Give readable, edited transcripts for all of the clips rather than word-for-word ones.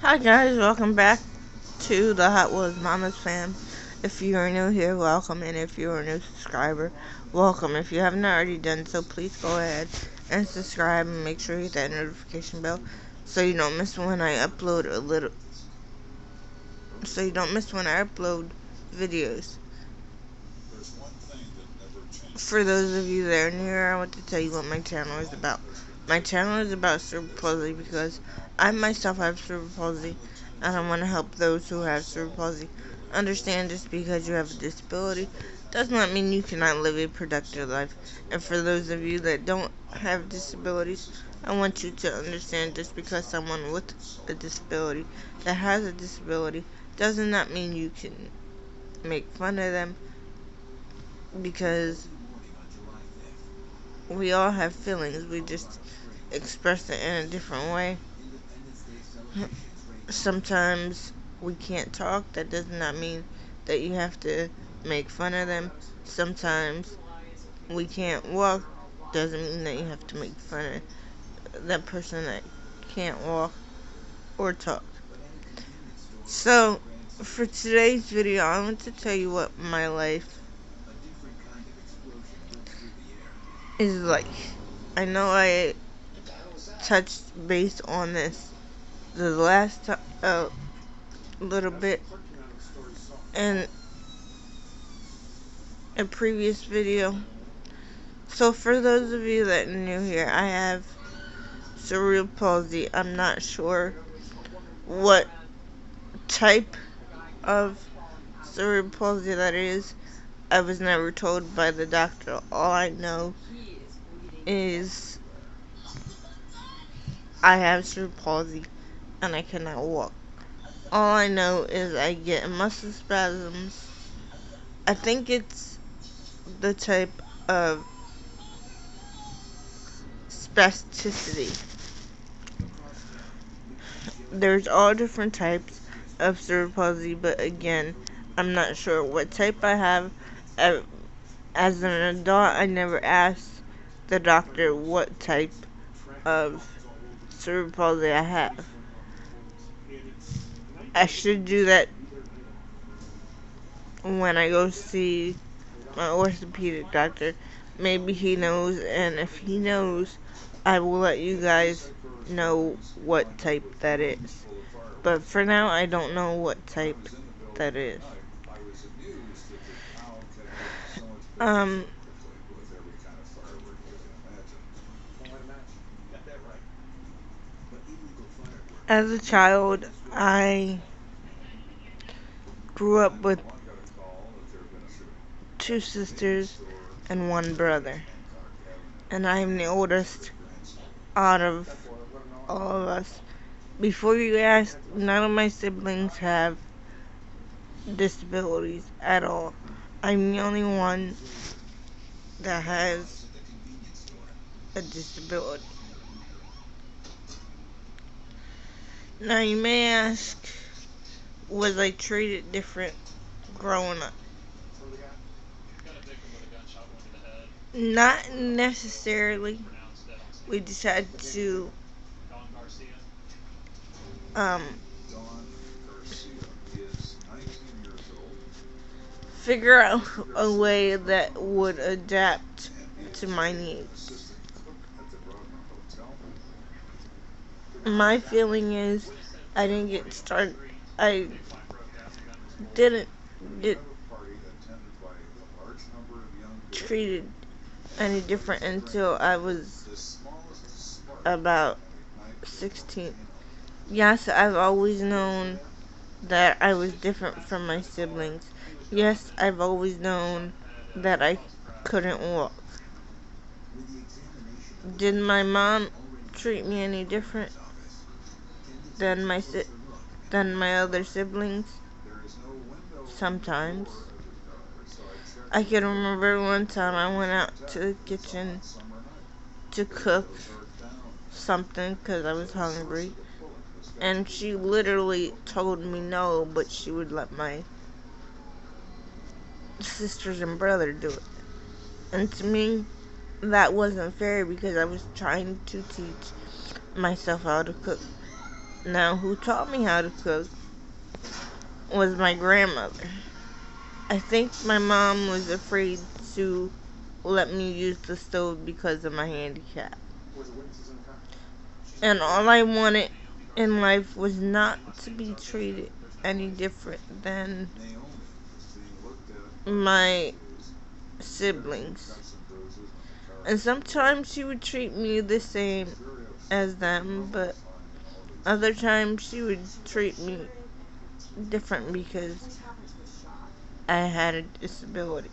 Hi guys, welcome back to the Hot Wheels Mamas fam. If you are new here, welcome, and if you are a new subscriber, welcome. If you haven't already done so, please go ahead and subscribe and make sure you hit that notification bell so you don't miss when I upload videos. For those of you that are new here, I want to tell you what my channel is about. My channel is about cerebral palsy because I myself have cerebral palsy, and I want to help those who have cerebral palsy understand just because you have a disability does not mean you cannot live a productive life. And for those of you that don't have disabilities, I want you to understand just because someone with a disability that has a disability does not mean you can make fun of them, because we all have feelings. We just express it in a different way. Sometimes we can't talk. That does not mean that you have to make fun of them. Sometimes we can't walk. Doesn't mean that you have to make fun of that person that can't walk or talk. So, for today's video, I want to tell you what my life is like. I know I touched base on this the last time, a little bit in a previous video. So for those of you that are new here, I have cerebral palsy. I'm not sure what type of cerebral palsy that is. I was never told by the doctor. All I know is I have cerebral palsy and I cannot walk. All I know is I get muscle spasms. I think it's the type of spasticity. There's all different types of cerebral palsy, but again, I'm not sure what type I have. As an adult, I never asked the doctor what type of cerebral palsy I have. I should do that when I go see my orthopedic doctor. Maybe he knows, and if he knows, I will let you guys know what type that is. But for now, I don't know what type that is. Um, as a child, I grew up with two sisters and one brother. And I'm the oldest out of all of us. Before you ask, none of my siblings have disabilities at all. I'm the only one that has a disability. Now you may ask, was I treated different growing up? Not necessarily. We just had to um, figure out a way that would adapt to my needs. My feeling is I didn't get started. I didn't get treated any different until I was about 16. Yes, I've always known that I was different from my siblings. Yes, I've always known that I couldn't walk. Did my mom treat me any different than my other siblings? Sometimes. I can remember one time I went out to the kitchen to cook something because I was hungry, and she literally told me no, but she would let my sisters and brother do it. And to me, that wasn't fair because I was trying to teach myself how to cook. Now, who taught me how to cook was my grandmother. I think my mom was afraid to let me use the stove because of my handicap. And all I wanted in life was not to be treated any different than my siblings. And sometimes she would treat me the same as them, but other times she would treat me different because I had a disability.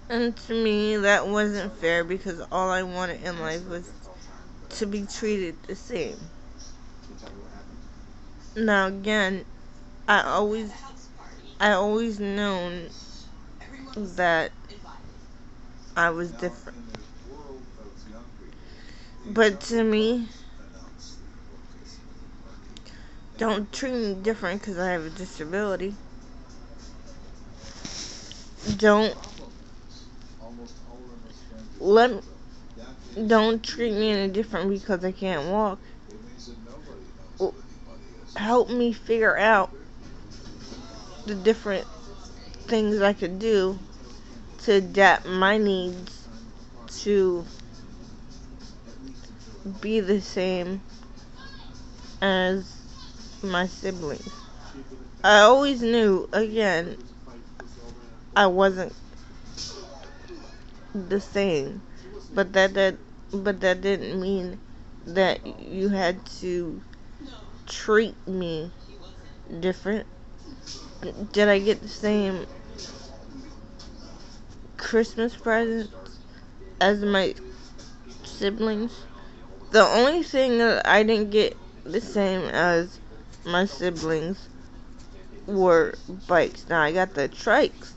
And to me, that wasn't fair because all I wanted in life was to be treated the same. Now again, I always I always known that I was different. But to me, don't treat me different because I have a disability. Don't let don't treat me any different because I can't walk. Help me figure out the different things I could do to adapt my needs to be the same as my siblings. I always knew, again, I wasn't the same, but that didn't mean that you had to treat me different. Did I get the same Christmas presents as my siblings? The only thing that I didn't get the same as my siblings were bikes. Now I got the trikes,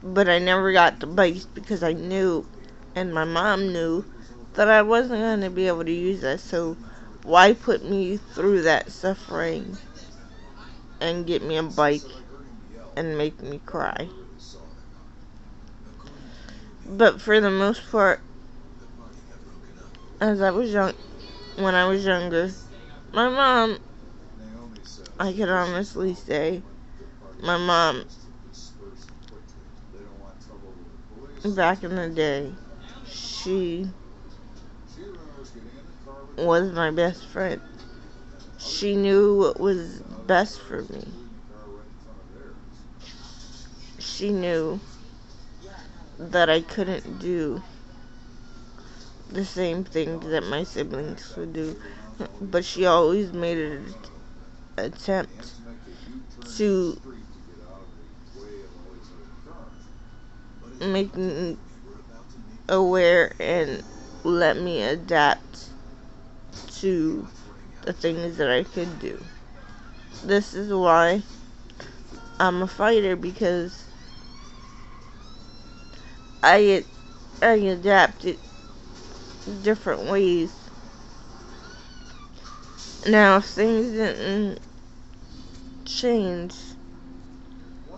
but I never got the bikes because I knew, and my mom knew, that I wasn't going to be able to use that. So why put me through that suffering and get me a bike and make me cry? But for the most part, as I was young, when I was younger, my mom, I can honestly say, my mom, back in the day, she was my best friend. She knew what was best for me. She knew that I couldn't do the same things that my siblings would do, but she always made an attempt to make me aware and let me adapt to the things that I could do. This is why I'm a fighter, because I adapted different ways. Now, if things didn't change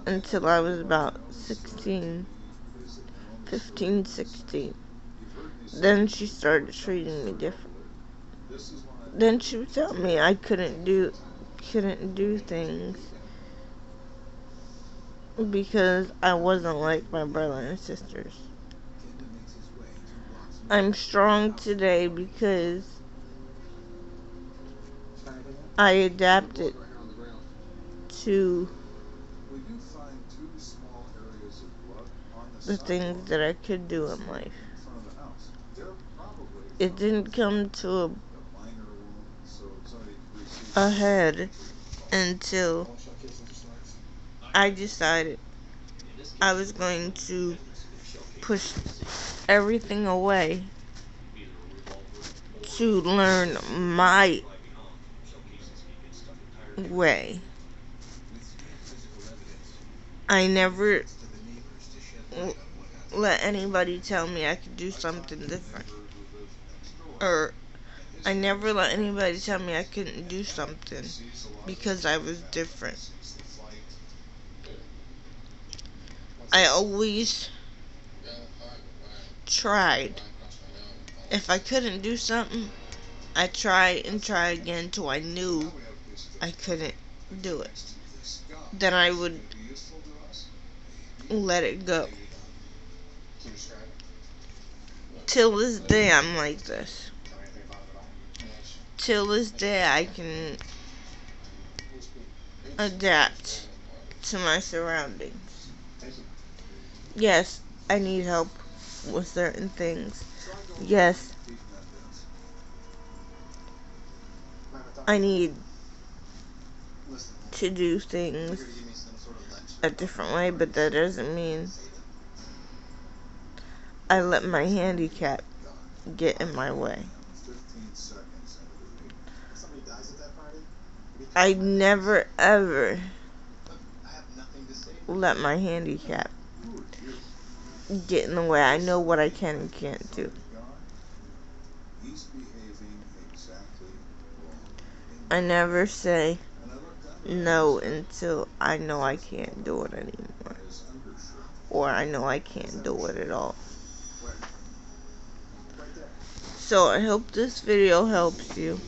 until I was about 16, 15, 16, then she started treating me different. Then she would tell me I couldn't do things because I wasn't like my brother and sisters. I'm strong today because I adapted to the things that I could do in life. It didn't come to a head until I decided I was going to push everything away to learn my way. I never let anybody tell me I could do something different. Or I never let anybody tell me I couldn't do something because I was different. I always tried. If I couldn't do something, I tried and tried again till I knew I couldn't do it. Then I would let it go. Till this day, I'm like this. Till this day, I can adapt to my surroundings. Yes, I need help with certain things. Yes, I need to do things a different way, but that doesn't mean I let my handicap get in my way. I never ever let my handicap get in the way. I know what I can and can't do. I never say no until I know I can't do it anymore. Or I know I can't do it at all. So I hope this video helps you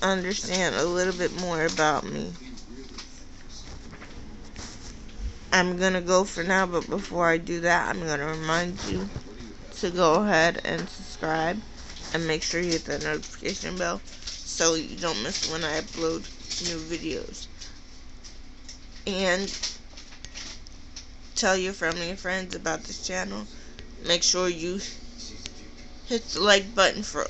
understand a little bit more about me. I'm gonna go for now, but before I do that, I'm gonna remind you to go ahead and subscribe and make sure you hit that notification bell so you don't miss when I upload new videos. And tell your family and friends about this channel. Make sure you hit the like button for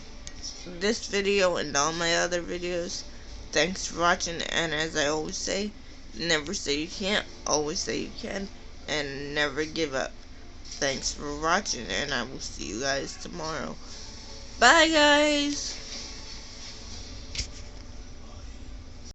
this video and all my other videos. Thanks for watching, and as I always say, never say you can't, always say you can, and never give up. Thanks for watching, and I will see you guys tomorrow. Bye, guys!